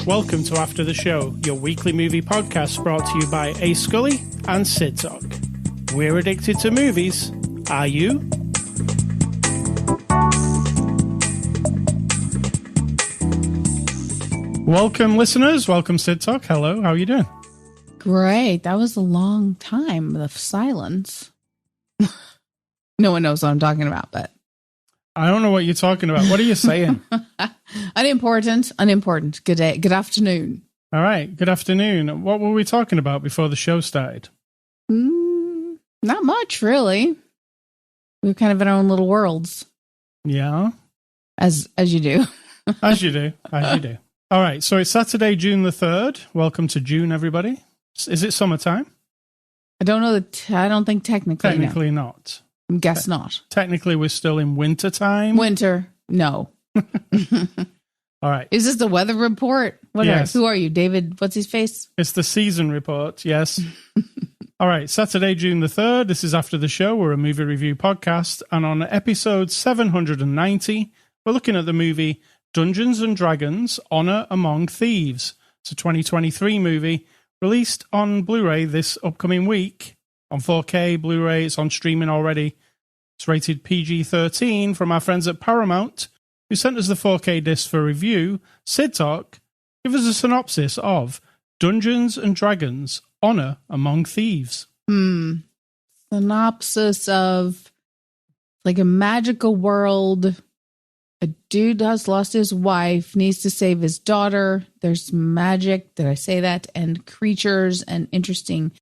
Welcome to After the Show, your weekly movie podcast brought to you by A. Scully and Cidtalk. We're addicted to movies. Are you? Welcome, listeners. Welcome, Cidtalk. Hello, how are you doing? Great. That was a long time of silence. No one knows what I'm talking about, but... I don't know what you're talking about. What are you saying? Unimportant. Good day. Good afternoon. All right. Good afternoon. What were we talking about before the show started? Not much, really. We're kind of in our own little worlds. Yeah. As you do. As you do. All right. So it's Saturday, June the 3rd. Welcome to June, everybody. Is it summertime? I don't know. I don't think technically. Technically not. Guess not. Technically, we're still in winter time. Winter. No. All right. Is this the weather report? Yes. Who are you, David? What's his face? It's the season report. Yes. All right. Saturday, June the 3rd. This is After the Show. We're a movie review podcast. And on episode 790, we're looking at the movie Dungeons and Dragons: Honor Among Thieves. It's a 2023 movie released on Blu-ray this upcoming week. On 4K, Blu-ray, it's on streaming already. It's rated PG-13 from our friends at Paramount, who sent us the 4K disc for review. Cidtalk, give us a synopsis of Dungeons and Dragons: Honor Among Thieves. Synopsis of like a magical world. A dude has lost his wife, needs to save his daughter. There's magic, did I say that? And creatures and interesting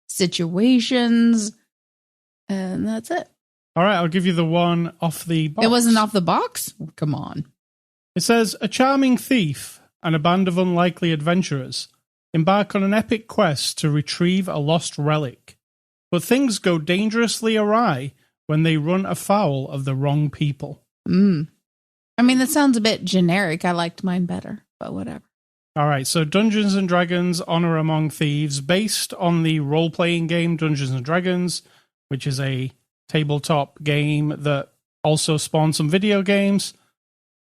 situations, and that's it. All right, I'll give you the one off the box. It wasn't off the box? Come on. It says, a charming thief and a band of unlikely adventurers embark on an epic quest to retrieve a lost relic. But things go dangerously awry when they run afoul of the wrong people. I mean, that sounds a bit generic. I liked mine better, but whatever. All right, so Dungeons and Dragons: Honor Among Thieves, based on the role-playing game Dungeons and Dragons, which is a tabletop game that also spawned some video games.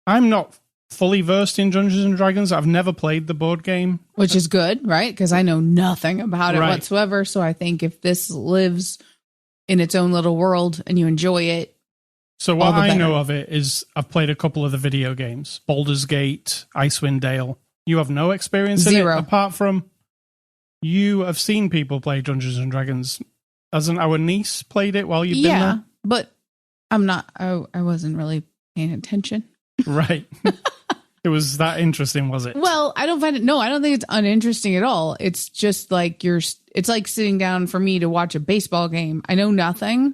I'm not fully versed in Dungeons and Dragons. I've never played the board game. Which is good, right? Because I know nothing about it whatsoever. So I think if this lives in its own little world and you enjoy it, so what I know of it is I've played a couple of the video games. Baldur's Gate, Icewind Dale. You have no experience in it, apart from you have seen people play Dungeons and Dragons. Hasn't our niece played it while you've been there? Yeah, but I'm not, I wasn't really paying attention. Right. It was that interesting, was it? Well, I don't think it's uninteresting at all. It's just like it's like sitting down for me to watch a baseball game. I know nothing,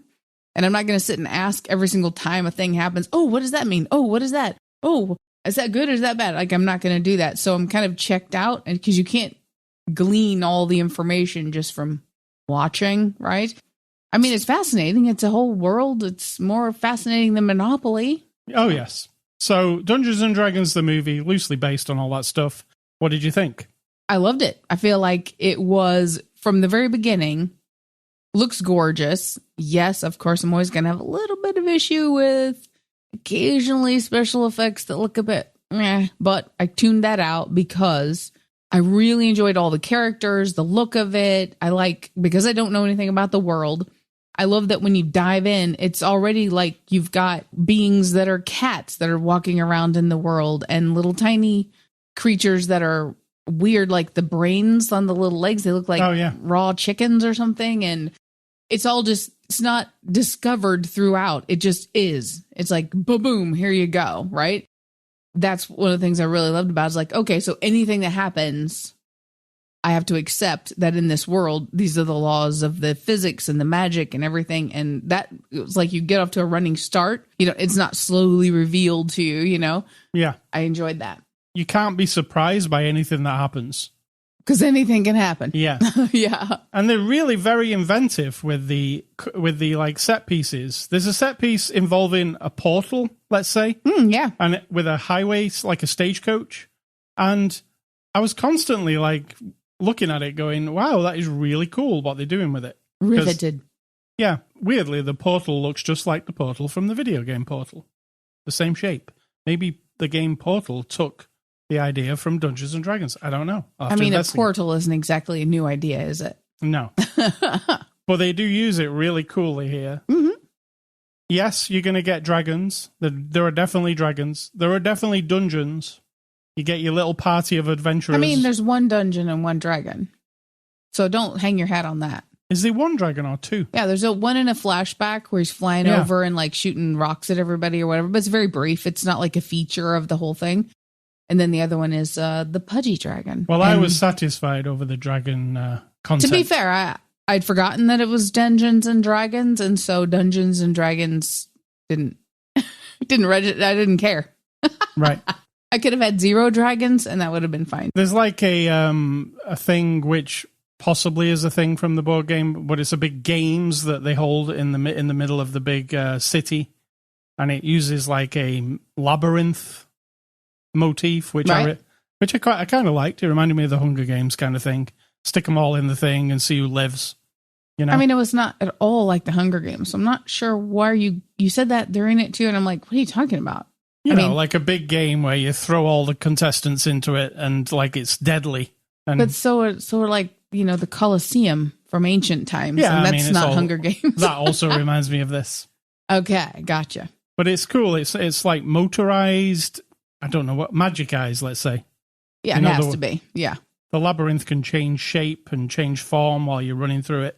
and I'm not going to sit and ask every single time a thing happens. Oh, what does that mean? Oh, what is that? Oh, is that good or is that bad? Like, I'm not going to do that. So I'm kind of checked out, and because you can't glean all the information just from watching, right? I mean, it's fascinating. It's a whole world. It's more fascinating than Monopoly. Oh, yes. So Dungeons and Dragons, the movie, loosely based on all that stuff. What did you think? I loved it. I feel like it was, from the very beginning, looks gorgeous. Yes, of course, I'm always going to have a little bit of issue with occasionally special effects that look a bit meh, but I tuned that out because I really enjoyed all the characters, the look of it. Because I don't know anything about the world, I love that when you dive in, it's already like you've got beings that are cats that are walking around in the world and little tiny creatures that are weird, like the brains on the little legs. They look like raw chickens or something. And it's all just, it's not discovered throughout. It just is. It's like, boom, here you go, right? That's one of the things I really loved about it. Is like, okay, so anything that happens, I have to accept that in this world, these are the laws of the physics and the magic and everything. And that, it was like you get off to a running start. You know, it's not slowly revealed to you, you know? Yeah. I enjoyed that. You can't be surprised by anything that happens. Because anything can happen. Yeah. Yeah. And they're really very inventive with the like set pieces. There's a set piece involving a portal, let's say. Yeah. And with a highway, like a stagecoach. And I was constantly like looking at it going, wow, that is really cool what they're doing with it. Riveted. Yeah, weirdly, the portal looks just like the portal from the video game Portal. The same shape. Maybe the game Portal took the idea from Dungeons and Dragons. I don't know. I mean, a portal isn't exactly a new idea, is it? No. But they do use it really coolly here. Mm-hmm. Yes, you're going to get dragons. There are definitely dragons. There are definitely dungeons. You get your little party of adventurers. I mean, there's one dungeon and one dragon. So don't hang your hat on that. Is there one dragon or two? Yeah, there's one in a flashback where he's flying over and like shooting rocks at everybody or whatever, but it's very brief. It's not like a feature of the whole thing. And then the other one is the pudgy dragon. Well, I was satisfied over the dragon content. To be fair, I'd forgotten that it was Dungeons and Dragons, and so Dungeons and Dragons didn't register. I didn't care. Right. I could have had 0 dragons, and that would have been fine. There's like a thing which possibly is a thing from the board game, but it's a big games that they hold in the middle of the big city, and it uses like a labyrinth motif, which I kind of liked. It reminded me of the Hunger Games kind of thing. Stick them all in the thing and see who lives. You know? I mean, it was not at all like the Hunger Games. So I'm not sure why you said that during it too, and I'm like, what are you talking about? I mean, like a big game where you throw all the contestants into it and like it's deadly. And but so like, you know, the Colosseum from ancient times. Yeah, and that's not Hunger Games. That also reminds me of this. Okay, gotcha. But it's cool. It's like motorized. I don't know what magic eyes. Let's say. Yeah, it has to be. Yeah. The labyrinth can change shape and change form while you're running through it.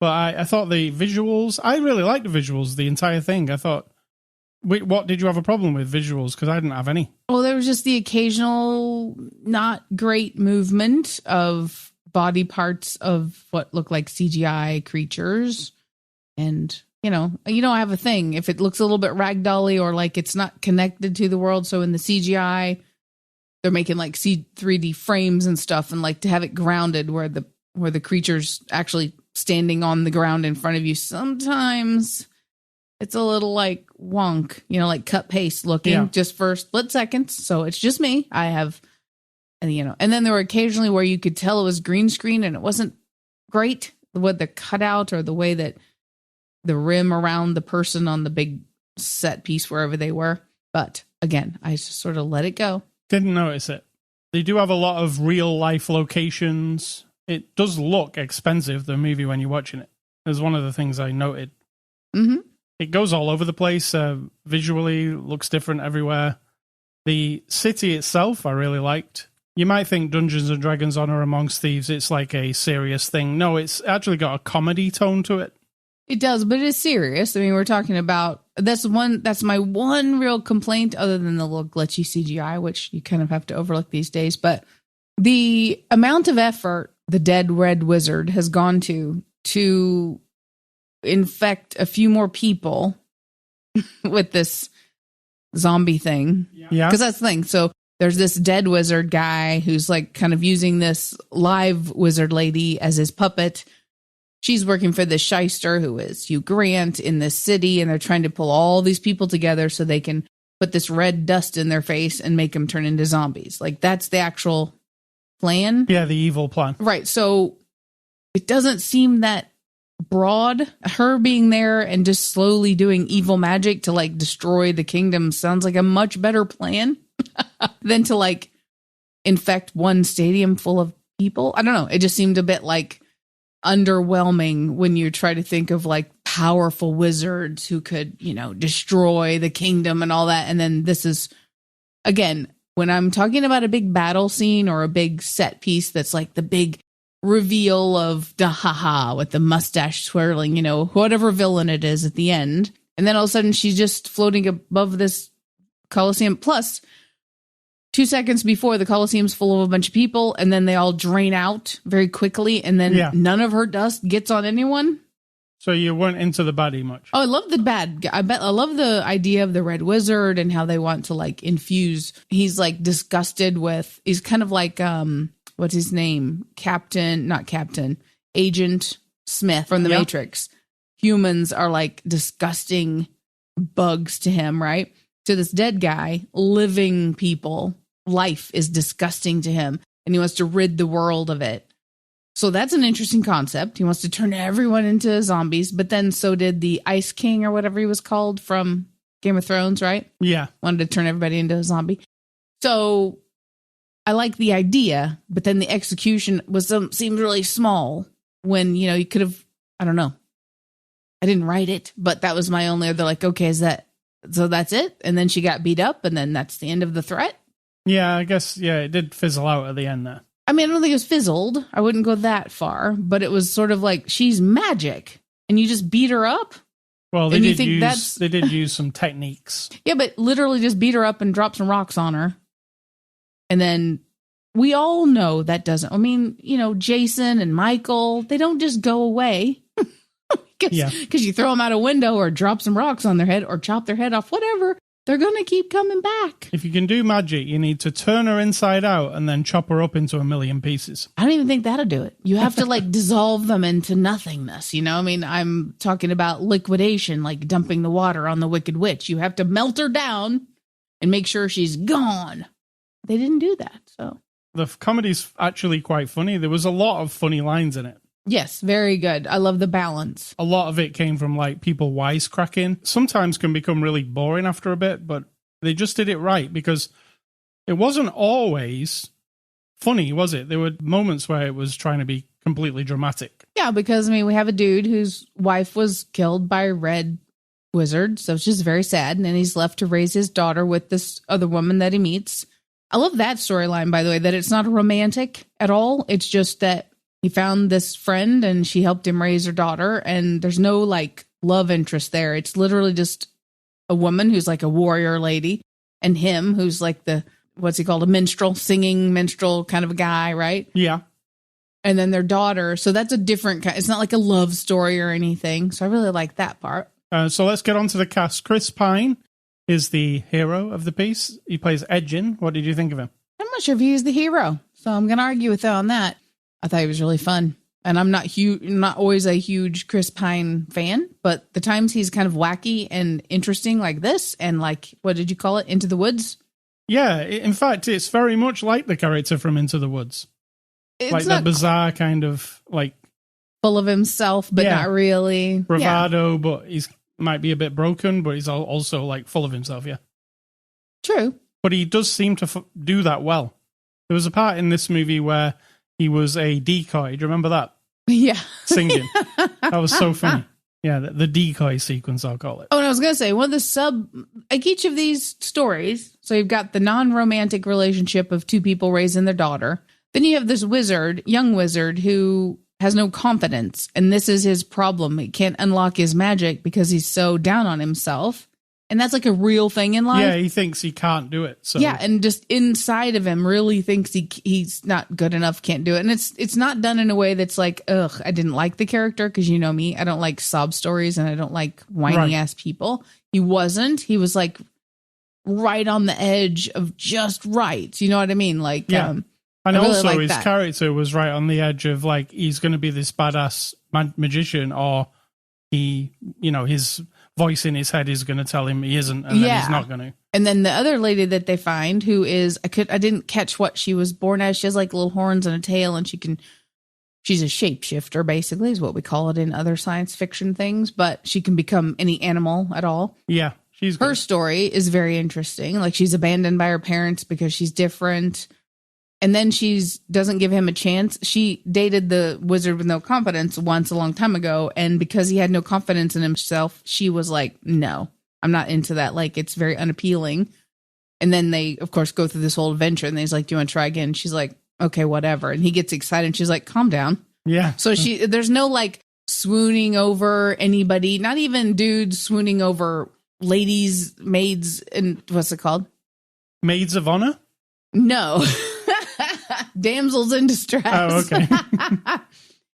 But I thought the visuals, I really liked the visuals, the entire thing. I thought, what did you have a problem with visuals? Because I didn't have any. Well, there was just the occasional not great movement of body parts of what looked like CGI creatures. And, you know, I have a thing. If it looks a little bit ragdolly or like it's not connected to the world, so in the CGI, they're making like 3D frames and stuff, and like to have it grounded where the creature's actually standing on the ground in front of you. Sometimes it's a little like wonk, like cut paste looking just for a split second. So it's just me. I have, and then there were occasionally where you could tell it was green screen and it wasn't great with the cutout or the way that the rim around the person on the big set piece wherever they were. But again, I just sort of let it go. Didn't notice it. They do have a lot of real life locations. It does look expensive, the movie, when you're watching it. There's one of the things I noted. Mm-hmm. It goes all over the place. Visually, looks different everywhere. The city itself, I really liked. You might think Dungeons and Dragons Honor Amongst Thieves, it's like a serious thing. No, it's actually got a comedy tone to it. It does, but it's serious. I mean, we're talking about that's my one real complaint, other than the little glitchy CGI, which you kind of have to overlook these days. But the amount of effort the Dead Red Wizard has gone to infect a few more people with this zombie thing. Yeah. Because that's the thing. So there's this dead wizard guy who's like kind of using this live wizard lady as his puppet. She's working for this shyster who is Hugh Grant in this city, and they're trying to pull all these people together so they can put this red dust in their face and make them turn into zombies. Like, that's the actual plan. Yeah, the evil plan. Right. So it doesn't seem that broad. Her being there and just slowly doing evil magic to like destroy the kingdom sounds like a much better plan than to like infect one stadium full of people. I don't know. It just seemed a bit like underwhelming when you try to think of like powerful wizards who could, destroy the kingdom and all that. And then this is, again, when I'm talking about a big battle scene or a big set piece that's like the big reveal of Dahaha with the mustache swirling, whatever villain it is at the end. And then all of a sudden she's just floating above this Colosseum. Plus, 2 seconds before, the Colosseum's full of a bunch of people, and then they all drain out very quickly, and then none of her dust gets on anyone. So you weren't into the baddie much. Oh, I love the bad guy. I love the idea of the Red Wizard and how they want to like infuse. He's like disgusted with. He's kind of like what's his name? Agent Smith from the Matrix. Humans are like disgusting bugs to him, right? To this dead guy, living people, life is disgusting to him, and he wants to rid the world of it. So that's an interesting concept. He wants to turn everyone into zombies, but then so did the Ice King or whatever he was called from Game of Thrones, right? Yeah. Wanted to turn everybody into a zombie. So I like the idea, but then the execution seemed really small when, you could have, I don't know. I didn't write it, but that was my only, they're like, okay, so that's it? And then she got beat up and then that's the end of the threat? Yeah, I guess, it did fizzle out at the end there. I mean, I don't think it was fizzled. I wouldn't go that far, but it was sort of like, she's magic and you just beat her up. Well, they did use some techniques. Yeah, but literally just beat her up and drop some rocks on her. And then we all know that doesn't, Jason and Michael, they don't just go away. Because you throw them out a window or drop some rocks on their head or chop their head off, whatever. They're going to keep coming back. If you can do magic, you need to turn her inside out and then chop her up into a million pieces. I don't even think that'll do it. You have to dissolve them into nothingness. I'm talking about liquidation, like dumping the water on the Wicked Witch. You have to melt her down and make sure she's gone. They didn't do that. So the comedy's actually quite funny. There was a lot of funny lines in it. Yes, very good. I love the balance. A lot of it came from people wisecracking. Sometimes can become really boring after a bit, but they just did it right because it wasn't always funny, was it? There were moments where it was trying to be completely dramatic. Yeah, because we have a dude whose wife was killed by a red wizard, so it's just very sad, and then he's left to raise his daughter with this other woman that he meets. I love that storyline, by the way, that it's not romantic at all. It's just that he found this friend and she helped him raise her daughter. And there's no love interest there. It's literally just a woman who's a warrior lady and him who's what's he called? A minstrel, singing minstrel kind of a guy, right? Yeah. And then their daughter. So that's a different kind. It's not like a love story or anything. So I really like that part. So let's get on to the cast. Chris Pine is the hero of the piece. He plays Edgin. What did you think of him? I'm not sure if he's the hero. So I'm going to argue with you on that. I thought he was really fun. And I'm not always a huge Chris Pine fan, but the times he's kind of wacky and interesting like this and what did you call it? Into the Woods? Yeah, in fact, it's very much like the character from Into the Woods. It's the bizarre kind of full of himself, but not really. Bravado, but he's might be a bit broken, but he's also full of himself, yeah. True. But he does seem to do that well. There was a part in this movie where he was a decoy. Do you remember that? Yeah. Singing. That was so funny. Yeah, the decoy sequence, I'll call it. Oh, and I was going to say, one of each of these stories, so you've got the non-romantic relationship of two people raising their daughter. Then you have this young wizard, who has no confidence. And this is his problem. He can't unlock his magic because he's so down on himself. And that's a real thing in life. Yeah, he thinks he can't do it. So. Yeah, and just inside of him really thinks he's not good enough, can't do it. And it's not done in a way that's ugh, I didn't like the character because you know me. I don't like sob stories and I don't like whiny-ass people. He wasn't. He was right on the edge of just right. You know what I mean? Yeah. And really also his character was right on the edge of he's going to be this badass magician or his voice in his head is going to tell him he isn't, and then he's not going to. And then the other lady that they find, who is I didn't catch what she was born as. She has little horns and a tail, and she's a shapeshifter, basically, is what we call it in other science fiction things. But she can become any animal at all. Yeah, she's good. Her story is very interesting. She's abandoned by her parents because she's different. And then doesn't give him a chance. She dated the wizard with no confidence once a long time ago. And because he had no confidence in himself, she was like, no, I'm not into that. It's very unappealing. And then they, of course, go through this whole adventure. And he's like, do you want to try again? She's like, okay, whatever. And he gets excited. And she's like, calm down. Yeah. So there's no swooning over anybody, not even dudes swooning over ladies, maids, and what's it called? Maids of honor? No. Damsels in distress. Oh, okay.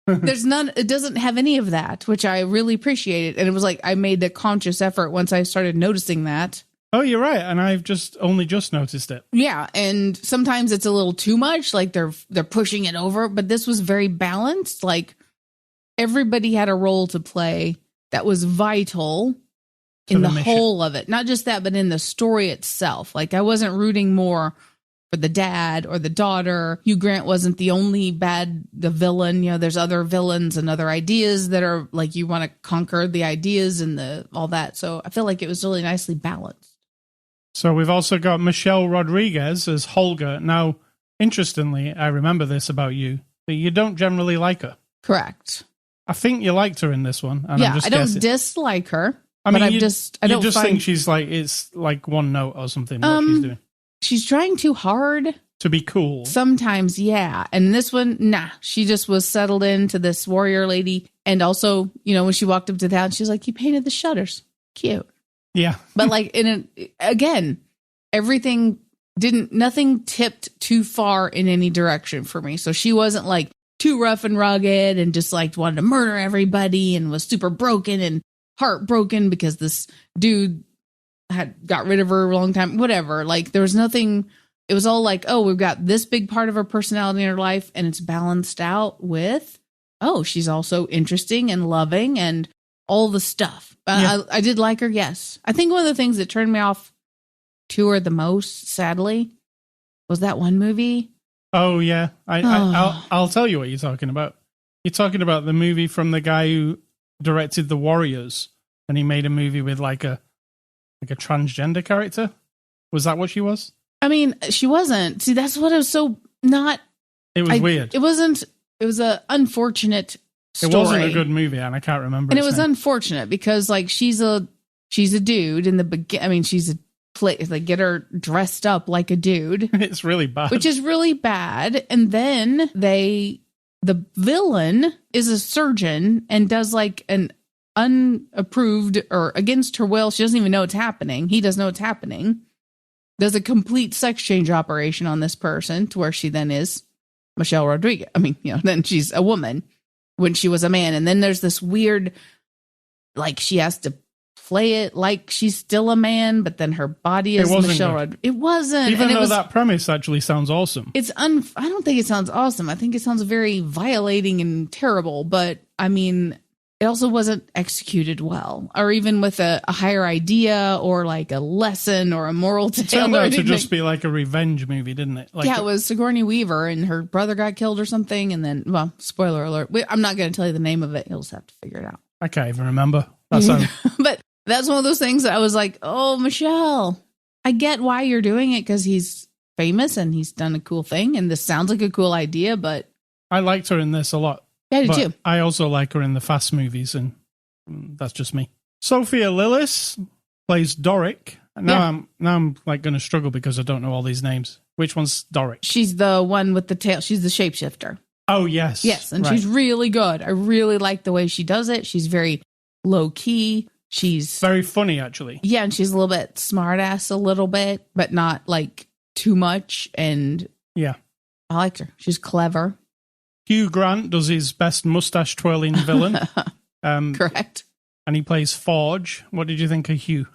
There's none. It doesn't have any of that, which I really appreciated. And it was I made the conscious effort once I started noticing that. Oh, you're right. And I've only just noticed it. Yeah. And sometimes it's a little too much. They're pushing it over. But this was very balanced. Everybody had a role to play that was vital in the whole of it. Not just that, but in the story itself. I wasn't rooting more or the dad or the daughter. Hugh Grant wasn't the only the villain. You know, there's other villains and other ideas that are like, you want to conquer the ideas and all that. So I feel like it was really nicely balanced. So we've also got Michelle Rodriguez as Holga. Now, interestingly, I remember this about you, that you don't generally like her. Correct. I think you liked her in this one. And yeah, I don't dislike her. I mean, but you just think she's like, it's like one note or something, what she's doing. She's trying too hard. To be cool. Sometimes, yeah. And this one, nah. She just was settled into this warrior lady. And also, you know, when she walked up to town, she was like, you painted the shutters. Cute. Yeah. But like, again, nothing tipped too far in any direction for me. So she wasn't like too rough and rugged and just like wanted to murder everybody and was super broken and heartbroken because this dude had got rid of her a long time, whatever. Like there was nothing. It was all like, oh, we've got this big part of her personality in her life and it's balanced out with, oh, she's also interesting and loving and all the stuff. I did like her. Yes. I think one of the things that turned me off to her the most, sadly, was that one movie. Oh yeah. I'll tell you what you're talking about. You're talking about the movie from the guy who directed The Warriors, and he made a movie with like a transgender character. Was that what she was? I mean, she wasn't. See, that's what I was so not. It was weird. It wasn't. It was an unfortunate story. It wasn't a good movie, and I can't remember. And it was unfortunate because like she's a dude in the beginning. I mean, they get her dressed up like a dude. It's really bad. Which is really bad. And then the villain is a surgeon and does like an unapproved or against her will. She doesn't even know it's happening. He doesn't know it's happening. Does a complete sex change operation on this person to where she then is Michelle Rodriguez. I mean, you know, then she's a woman when she was a man. And then there's this weird, like she has to play it like she's still a man, but then her body is Michelle Rodriguez. It wasn't. Even though that premise actually sounds awesome. I don't think it sounds awesome. I think it sounds very violating and terrible, but I mean, it also wasn't executed well, or even with a higher idea or like a lesson or a moral tale. It turned out to just be like a revenge movie, didn't it? Like, yeah, it was Sigourney Weaver and her brother got killed or something. And then, well, spoiler alert. I'm not going to tell you the name of it. You'll just have to figure it out. I can't even remember. But that's one of those things that I was like, oh, Michelle, I get why you're doing it because he's famous and he's done a cool thing. And this sounds like a cool idea, but I liked her in this a lot. Yeah, I do too. I also like her in the Fast movies, and that's just me. Sophia Lillis plays Doric. Now I'm like going to struggle because I don't know all these names. Which one's Doric? She's the one with the tail. She's the shapeshifter. Oh, yes. Yes, and she's really good. I really like the way she does it. She's very low key. She's very funny, actually. Yeah, and she's a little bit smart ass a little bit, but not like too much. And yeah, I liked her. She's clever. Hugh Grant does his best mustache twirling villain. Correct. And he plays Forge. What did you think of Hugh?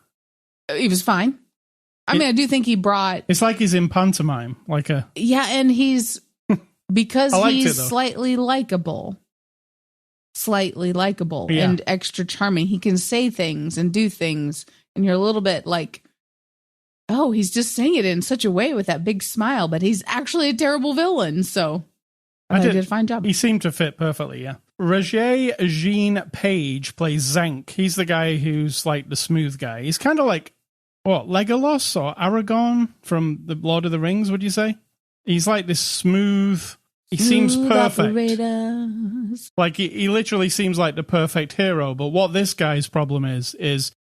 He was fine. I mean, I do think he brought... It's like he's in pantomime. Yeah, and he's... Because he's slightly likable. And extra charming. He can say things and do things. And you're a little bit like, oh, he's just saying it in such a way with that big smile. But he's actually a terrible villain. So... I did a fine job. He seemed to fit perfectly, yeah. Roger Jean Page plays Zank. He's the guy who's like the smooth guy. He's kind of like, what, Legolas or Aragorn from the Lord of the Rings, would you say? He's like this smooth... He seems perfect. Operators. Like, he literally seems like the perfect hero, but what this guy's problem is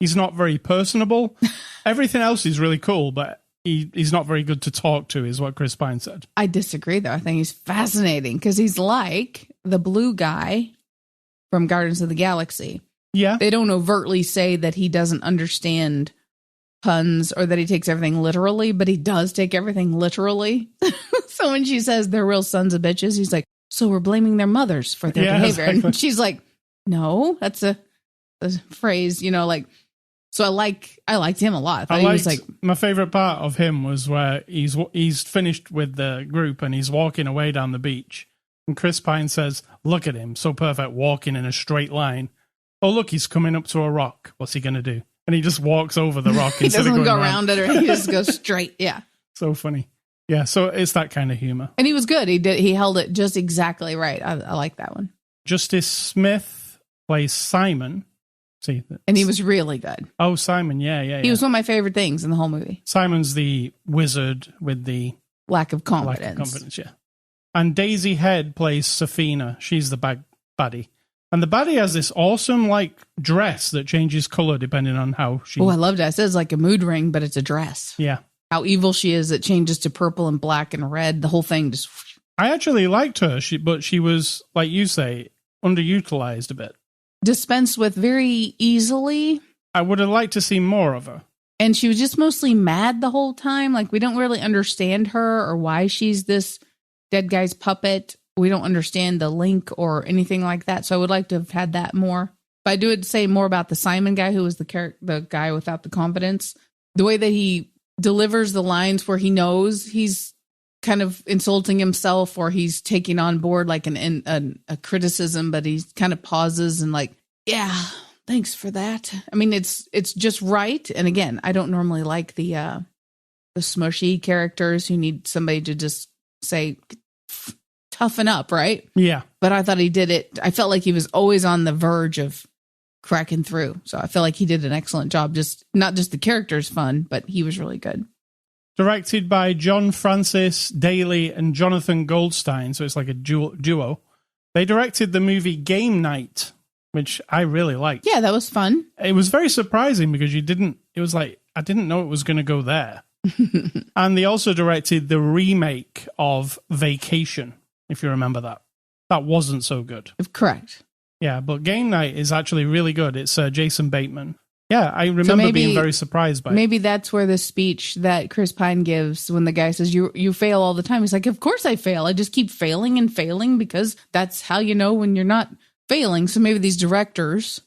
he's not very personable. Everything else is really cool, but... He's not very good to talk to, is what Chris Pine said. I disagree, though. I think he's fascinating because he's like the blue guy from Guardians of the Galaxy. Yeah. They don't overtly say that he doesn't understand puns or that he takes everything literally, but he does take everything literally. So when she says they're real sons of bitches, he's like, so we're blaming their mothers for their behavior. Exactly. And she's like, no, that's a phrase, you know, like... So I liked him a lot. He was like, my favorite part of him was where he's finished with the group and he's walking away down the beach. And Chris Pine says, look at him, so perfect, walking in a straight line. Oh, look, he's coming up to a rock. What's he going to do? And he just walks over the rock. He doesn't go around it or he just goes straight. Yeah. So funny. Yeah, so it's that kind of humor. And he was good. He held it just exactly right. I like that one. Justice Smith plays Simon. See, and he was really good. Oh, Simon, yeah. He was one of my favorite things in the whole movie. Simon's the wizard with the lack of confidence. Yeah. And Daisy Head plays Safina. She's the baddie. And the baddie has this awesome, dress that changes color depending on how she... Oh, I loved it. It says like a mood ring, but it's a dress. Yeah. How evil she is. It changes to purple and black and red. The whole thing just... I actually liked her, but she was, like you say, underutilized a bit. Dispensed with very easily. I would have liked to see more of her. And she was just mostly mad the whole time. Like, we don't really understand her or why she's this dead guy's puppet. We don't understand the link or anything like that. So I would like to have had that more. But I would say more about the Simon guy, who was the guy without the confidence. The way that he delivers the lines where he knows he's kind of insulting himself or he's taking on board like a criticism, but he kind of pauses and like, yeah, thanks for that. I mean, it's just right. And again, I don't normally like the smushy characters who need somebody to just say, toughen up, right? Yeah. But I thought he did it. I felt like he was always on the verge of cracking through. So I feel like he did an excellent job. Just not just the character's fun, but he was really good. Directed by John Francis Daly and Jonathan Goldstein, so it's like a duo. They directed the movie Game Night, which I really liked. Yeah, that was fun. It was very surprising because I didn't know it was going to go there. And they also directed the remake of Vacation, if you remember that. That wasn't so good. Correct. Yeah, but Game Night is actually really good. It's Jason Bateman. Yeah, I remember being very surprised by it. Maybe that's where the speech that Chris Pine gives when the guy says, you fail all the time. He's like, of course I fail. I just keep failing and failing because that's how you know when you're not failing. So maybe these directors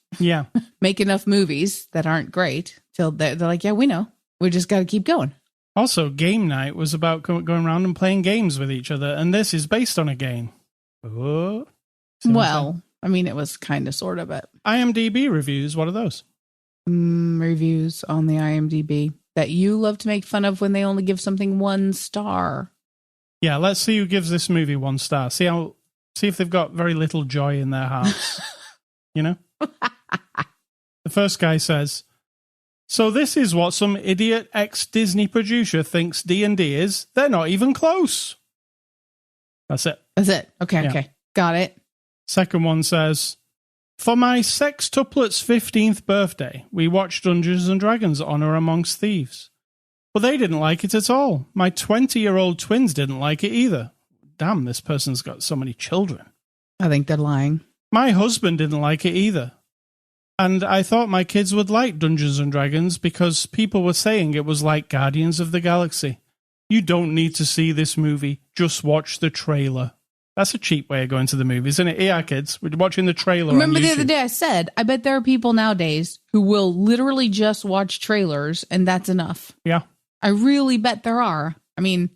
make enough movies that aren't great till they're like, yeah, we know. We just got to keep going. Also, Game Night was about going around and playing games with each other, and this is based on a game. Oh, well, I mean, it was kind of, sort of, but... IMDb reviews, what are those? Reviews on the IMDb that you love to make fun of when they only give something 1 star. Yeah, let's see who gives this movie 1 star. See if they've got very little joy in their hearts. You know? The first guy says, so this is what some idiot ex-Disney producer thinks D&D is? They're not even close. That's it. Okay. Got it. Second one says, for my sextuplet's 15th birthday, we watched Dungeons & Dragons Honor Amongst Thieves. But they didn't like it at all. My 20-year-old twins didn't like it either. Damn, this person's got so many children. I think they're lying. My husband didn't like it either. And I thought my kids would like Dungeons & Dragons because people were saying it was like Guardians of the Galaxy. You don't need to see this movie. Just watch the trailer. That's a cheap way of going to the movies, isn't it? Yeah, kids, we're watching the trailer. Remember the other day I said, I bet there are people nowadays who will literally just watch trailers and that's enough. Yeah. I really bet there are. I mean,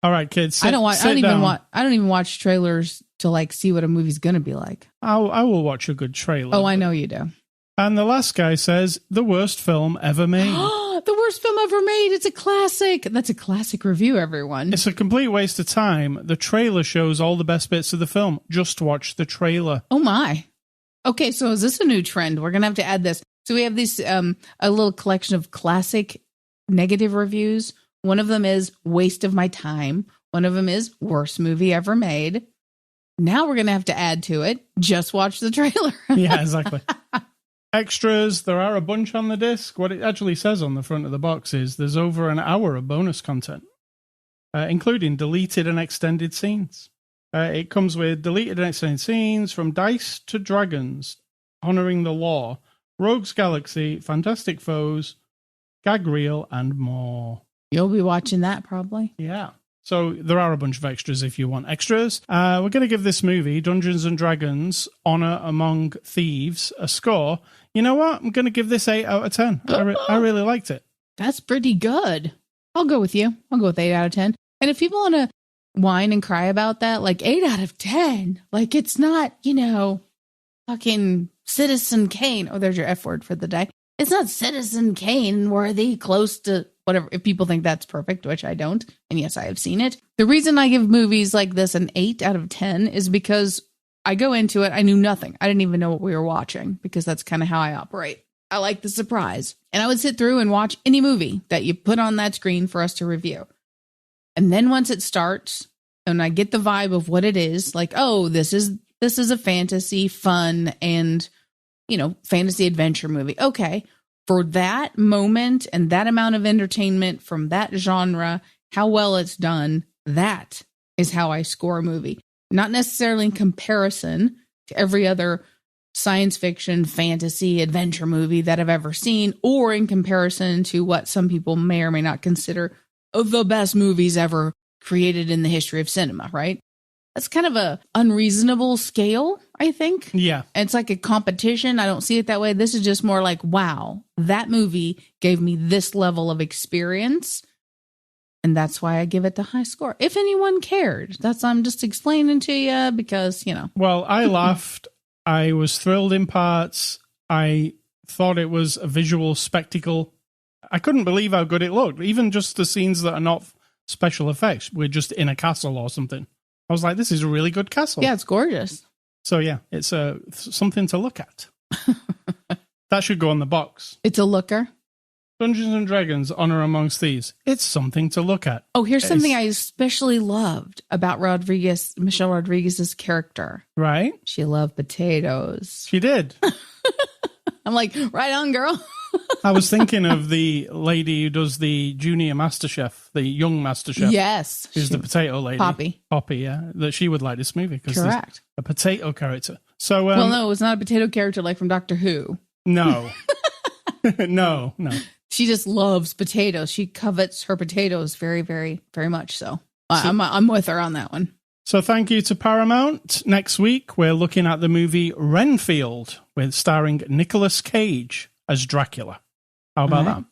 all right, kids. I don't even watch trailers to like see what a movie's going to be like. I will watch a good trailer. Oh, I know you do. And the last guy says, the worst film ever made. The worst film ever made. It's a classic. That's a classic review, everyone. It's a complete waste of time. The trailer shows all the best bits of the film. Just watch the trailer. Oh, my. Okay, so is this a new trend? We're going to have to add this. So we have this, a little collection of classic negative reviews. One of them is waste of my time. One of them is worst movie ever made. Now we're going to have to add to it, just watch the trailer. Yeah, exactly. Extras, there are a bunch on the disc. What it actually says on the front of the box is there's over an hour of bonus content, including deleted and extended scenes. It comes with deleted and extended scenes from Dice to Dragons, Honoring the Law, Rogues Galaxy, Fantastic Foes, Gag Reel, and more. You'll be watching that probably. Yeah. So there are a bunch of extras if you want extras. We're going to give this movie, Dungeons & Dragons Honor Among Thieves, a score. You know what? I'm going to give this 8 out of 10. I really liked it. That's pretty good. I'll go with you. I'll go with 8 out of 10. And if people want to whine and cry about that, like 8 out of 10, like it's not, fucking Citizen Kane. Oh, there's your F word for the day. It's not Citizen Kane worthy, close to whatever, if people think that's perfect, which I don't. And yes, I have seen it. The reason I give movies like this an 8 out of 10 is because I go into it. I knew nothing. I didn't even know what we were watching because that's kind of how I operate. I like the surprise. And I would sit through and watch any movie that you put on that screen for us to review. And then once it starts and I get the vibe of what it is, like, oh, this is a fantasy, fun, and, fantasy adventure movie. Okay. For that moment and that amount of entertainment from that genre, how well it's done, that is how I score a movie. Not necessarily in comparison to every other science fiction, fantasy, adventure movie that I've ever seen, or in comparison to what some people may or may not consider the best movies ever created in the history of cinema, right? That's kind of a unreasonable scale, I think. Yeah. It's like a competition. I don't see it that way. This is just more like, wow, that movie gave me this level of experience. And that's why I give it the high score. If anyone cared, I'm just explaining to you because, Well, I laughed. I was thrilled in parts. I thought it was a visual spectacle. I couldn't believe how good it looked. Even just the scenes that are not special effects. We're just in a castle or something. I was like, this is a really good castle. Yeah, it's gorgeous. So yeah, it's something to look at. That should go on the box. It's a looker. Dungeons and Dragons, Honor Amongst Thieves. It's something to look at. Oh, here's something I especially loved about Michelle Rodriguez's character. Right? She loved potatoes. She did. I'm like, right on, girl. I was thinking of the lady who does the junior MasterChef, the young MasterChef. Yes. Who's the potato lady. Poppy, yeah. That she would like this movie because there's a potato character. So, well, no, it was not a potato character like from Doctor Who. No. No. She just loves potatoes. She covets her potatoes very, very, very much so. I'm with her on that one. So thank you to Paramount. Next week, we're looking at the movie Renfield, starring Nicolas Cage as Dracula. How about that?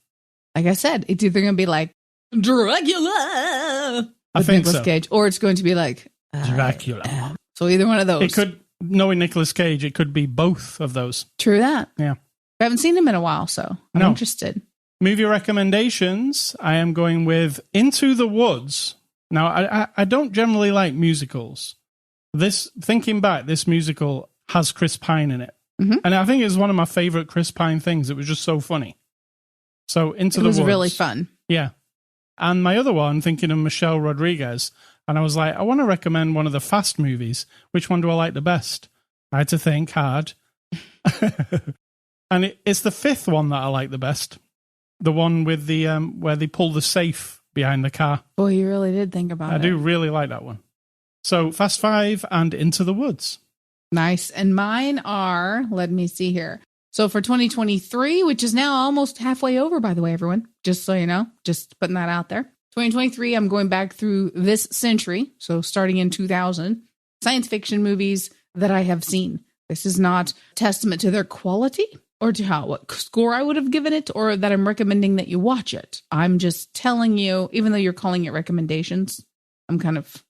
Like I said, it's either going to be like Dracula with think Nicolas so. Cage, or it's going to be like Dracula. So either one of those. It could, knowing Nicolas Cage, it could be both of those. True that. Yeah. I haven't seen him in a while, so I'm interested. Movie recommendations, I am going with Into the Woods. Now, I don't generally like musicals. Thinking back, this musical has Chris Pine in it. Mm-hmm. And I think it's one of my favorite Chris Pine things. It was just so funny. So Into the Woods. It was really fun. Yeah. And my other one, thinking of Michelle Rodriguez, and I was like, I want to recommend one of the Fast movies. Which one do I like the best? I had to think hard. And it's the fifth one that I like the best. The one with the where they pull the safe behind the car. Boy, you really did think about it. I do really like that one. So Fast Five and Into the Woods. Nice. And mine are, let me see here. So for 2023, which is now almost halfway over, by the way, everyone, just so you know, just putting that out there. 2023, I'm going back through this century. So starting in 2000, science fiction movies that I have seen. This is not testament to their quality or to what score I would have given it, or that I'm recommending that you watch it. I'm just telling you, even though you're calling it recommendations, I'm kind of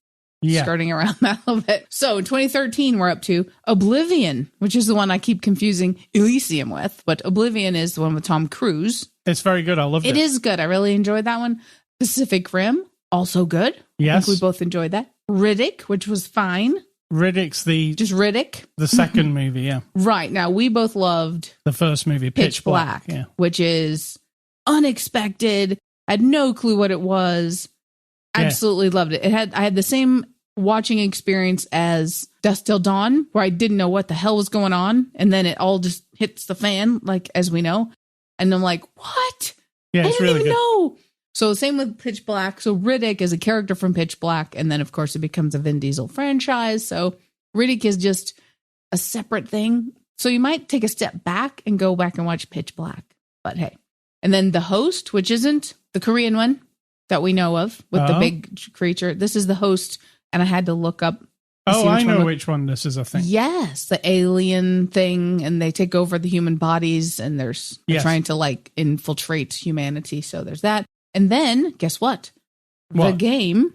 skirting around that a little bit. So in 2013, we're up to Oblivion, which is the one I keep confusing Elysium with, but Oblivion is the one with Tom Cruise. It's very good. I loved it. It is good. I really enjoyed that one. Pacific Rim, also good. Yes. I think we both enjoyed that. Riddick, which was fine. Riddick's just Riddick. The second movie, yeah. Right. Now, we both loved the first movie, Pitch Black, yeah. Which is unexpected. I had no clue what it was. Absolutely loved it. I had the same watching experience as Dusk Till Dawn, where I didn't know what the hell was going on, and then it all just hits the fan, like as we know. And I'm like, what? Yeah, it's really good. Know. So same with Pitch Black. So Riddick is a character from Pitch Black, and then of course it becomes a Vin Diesel franchise. So Riddick is just a separate thing. So you might take a step back and go back and watch Pitch Black. But hey. And then The Host, which isn't the Korean one that we know of with the big creature. This is The Host, and I had to look up. I know which one this is, I think. Yes, the alien thing, and they take over the human bodies, and they're trying to like infiltrate humanity. So there's that. And then, guess what? The game,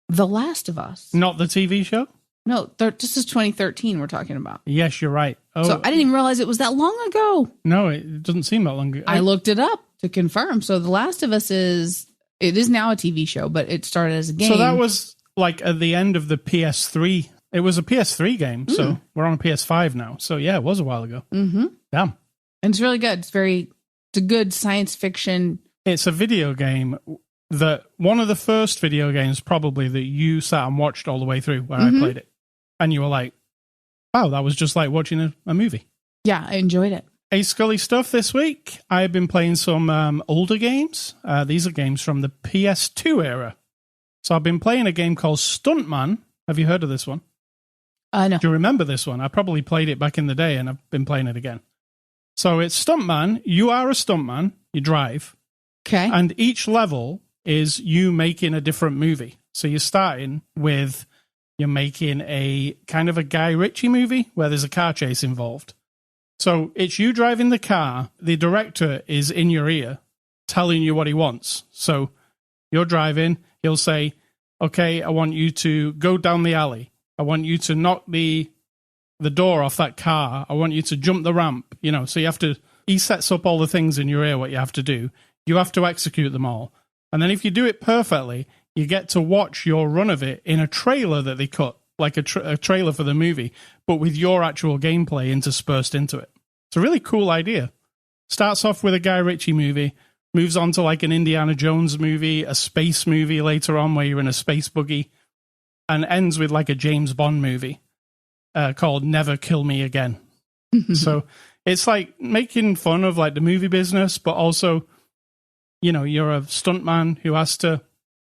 The Last of Us. Not the TV show? No, this is 2013 we're talking about. Yes, you're right. So I didn't even realize it was that long ago. No, it doesn't seem that long ago. I looked it up. to confirm. So The Last of Us is now a TV show, but it started as a game. So that was like at the end of the PS3. It was a PS3 game, so we're on a PS5 now. So yeah, it was a while ago. Mm-hmm. Damn. And it's really good. It's a good science fiction. It's a video game that one of the first video games probably that you sat and watched all the way through when I played it. And you were like, wow, that was just like watching a movie. Yeah, I enjoyed it. Hey, Scully stuff this week. I've been playing some older games. These are games from the PS2 era. So I've been playing a game called Stuntman. Have you heard of this one? No. Do you remember this one? I probably played it back in the day and I've been playing it again. So it's Stuntman. You are a stuntman. You drive. Okay. And each level is you making a different movie. So you're starting with, you're making a kind of a Guy Ritchie movie where there's a car chase involved. So it's you driving the car. The director is in your ear telling you what he wants. So you're driving. He'll say, okay, I want you to go down the alley. I want you to knock the door off that car. I want you to jump the ramp. So you have to, he sets up all the things in your ear, what you have to do. You have to execute them all. And then if you do it perfectly, you get to watch your run of it in a trailer that they cut, like a trailer for the movie, but with your actual gameplay interspersed into it. It's a really cool idea. Starts off with a Guy Ritchie movie, moves on to like an Indiana Jones movie, a space movie later on where you're in a space buggy, and ends with like a James Bond movie called Never Kill Me Again. So it's like making fun of like the movie business, but also, you're a stuntman who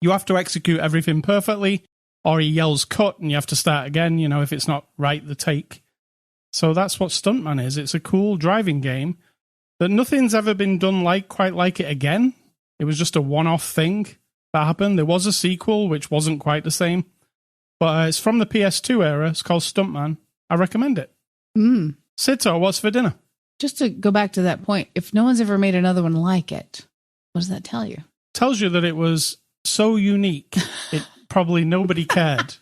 you have to execute everything perfectly, or he yells cut and you have to start again, if it's not right, the take. So that's what Stuntman is. It's a cool driving game that nothing's ever been done quite like it again. It was just a one-off thing that happened. There was a sequel, which wasn't quite the same. But it's from the PS2 era. It's called Stuntman. I recommend it. Cidtalk, what's for dinner? Just to go back to that point, if no one's ever made another one like it, what does that tell you? Tells you that it was so unique, it probably nobody cared.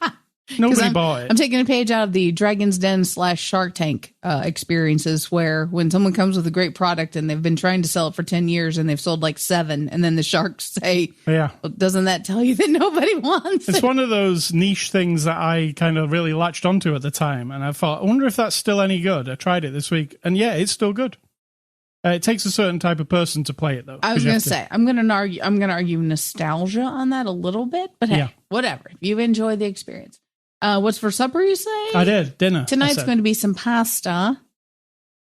Nobody bought it. I'm taking a page out of the Dragon's Den / Shark Tank experiences where when someone comes with a great product and they've been trying to sell it for 10 years and they've sold like 7, and then the sharks say, well, doesn't that tell you that nobody wants it? It's one of those niche things that I kind of really latched onto at the time. And I thought, I wonder if that's still any good. I tried it this week. And yeah, it's still good. It takes a certain type of person to play it, though. I was going to say, I'm going to argue nostalgia on that a little bit, but hey, whatever. If you enjoy the experience. What's for supper, you say? I did. Dinner. Tonight's going to be some pasta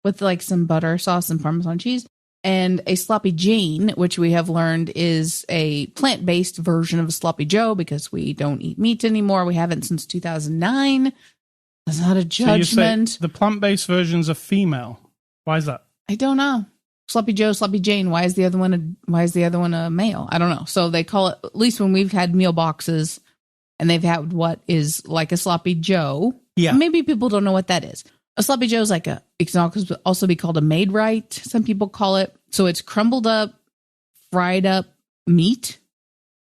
with like some butter, sauce, and Parmesan cheese, and a sloppy Jane, which we have learned is a plant-based version of a sloppy Joe because we don't eat meat anymore. We haven't since 2009. That's not a judgment. So you say the plant-based versions are female. Why is that? I don't know. Sloppy Joe, sloppy Jane. Why is the other one a male? I don't know. So they call it, at least when we've had meal boxes, and they've had what is like a sloppy Joe. Yeah. Maybe people don't know what that is. A sloppy Joe is like it can also be called a made right. Some people call it. So it's crumbled up, fried up meat,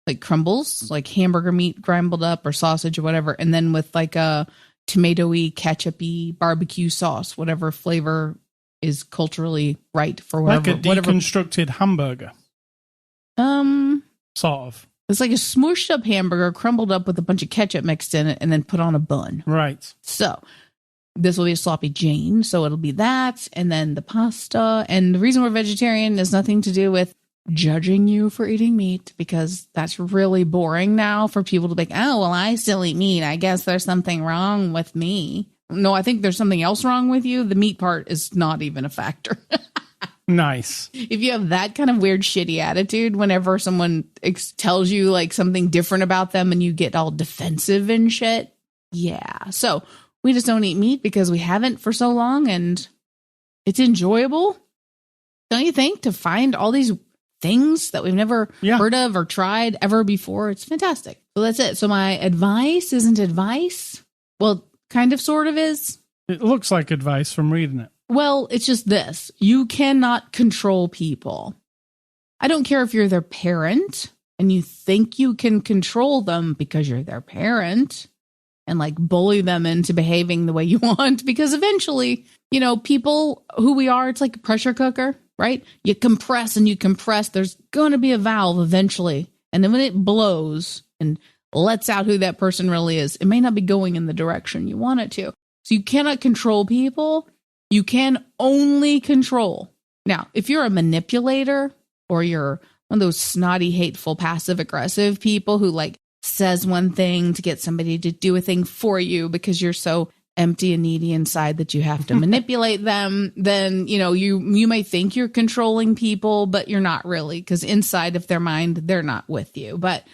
like crumbles, like hamburger meat crumbled up or sausage or whatever. And then with like a tomatoey, ketchup-y barbecue sauce, whatever flavor is culturally right for whatever. Like a deconstructed hamburger. Sort of. It's like a smooshed up hamburger crumbled up with a bunch of ketchup mixed in it and then put on a bun. Right. So this will be a sloppy Jane. So it'll be that and then the pasta. And the reason we're vegetarian has nothing to do with judging you for eating meat, because that's really boring now for people to be like, oh, well, I still eat meat. I guess there's something wrong with me. No, I think there's something else wrong with you. The meat part is not even a factor. Nice. If you have that kind of weird, shitty attitude whenever someone tells you like something different about them and you get all defensive and shit. Yeah. So we just don't eat meat because we haven't for so long, and it's enjoyable. Don't you think, to find all these things that we've never heard of or tried ever before? It's fantastic. So that's it. So my advice isn't advice. Well, kind of sort of is. It looks like advice from reading it. Well, it's just this. You cannot control people. I don't care if you're their parent and you think you can control them because you're their parent and like bully them into behaving the way you want, because eventually, people who we are, it's like a pressure cooker, right? You compress and you compress. There's going to be a valve eventually. And then when it blows and lets out who that person really is, it may not be going in the direction you want it to. So you cannot control people. You can only control. Now, if you're a manipulator or you're one of those snotty, hateful, passive aggressive people who like says one thing to get somebody to do a thing for you because you're so empty and needy inside that you have to manipulate them, then, you know, you may think you're controlling people, but you're not really, because inside of their mind, they're not with you. But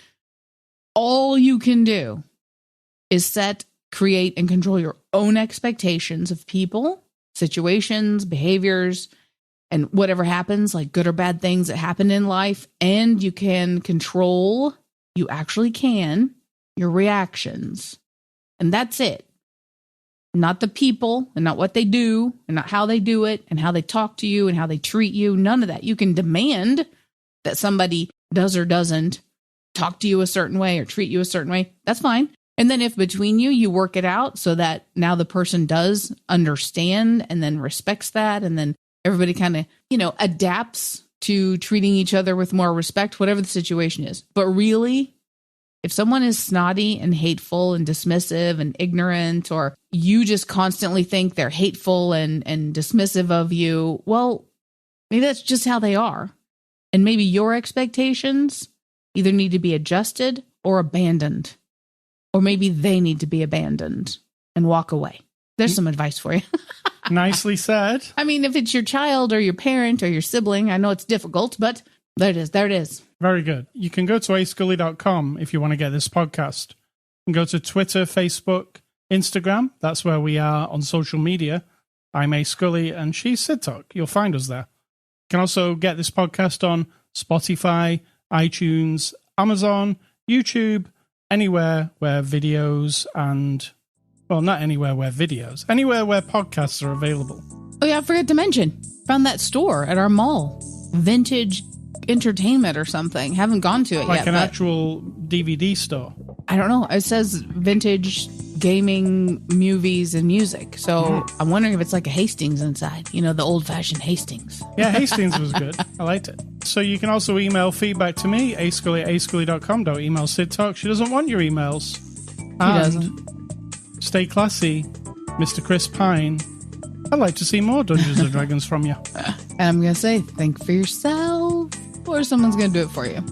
all you can do is set, create, and control your own expectations of people, situations, behaviors, and whatever happens, like good or bad things that happen in life. And you can control, you actually can, your reactions. And that's it. Not the people, and not what they do, and not how they do it, and how they talk to you, and how they treat you. None of that. You can demand that somebody does or doesn't talk to you a certain way or treat you a certain way. That's fine. And then if between you, you work it out so that now the person does understand and then respects that, and then everybody kind of, you know, adapts to treating each other with more respect, whatever the situation is. But really, if someone is snotty and hateful and dismissive and ignorant, or you just constantly think they're hateful and dismissive of you, well, maybe that's just how they are. And maybe your expectations either need to be adjusted or abandoned. Or maybe they need to be abandoned and walk away. There's some advice for you. Nicely said. I mean, if it's your child or your parent or your sibling, I know it's difficult, but there it is. There it is. Very good. You can go to ascully.com if you want to get this podcast. You can go to Twitter, Facebook, Instagram. That's where we are on social media. I'm A Scully and she's Cidtalk. You'll find us there. You can also get this podcast on Spotify, iTunes, Amazon, YouTube, anywhere where videos and, well, not anywhere where videos, anywhere where podcasts are available. Oh, yeah, I forgot to mention. Found that store at our mall. Vintage Entertainment or something. Haven't gone to it yet. Like an actual DVD store. I don't know. It says vintage gaming, movies, and music. So I'm wondering if it's like a Hastings inside. You know, the old-fashioned Hastings. Yeah, Hastings was good. I liked it. So you can also email feedback to me, ascully@ascully.com. Don't email Cidtalk. She doesn't want your emails. She doesn't. Stay classy, Mr. Chris Pine. I'd like to see more Dungeons & Dragons from you. And I'm going to say, think for yourself, or someone's going to do it for you.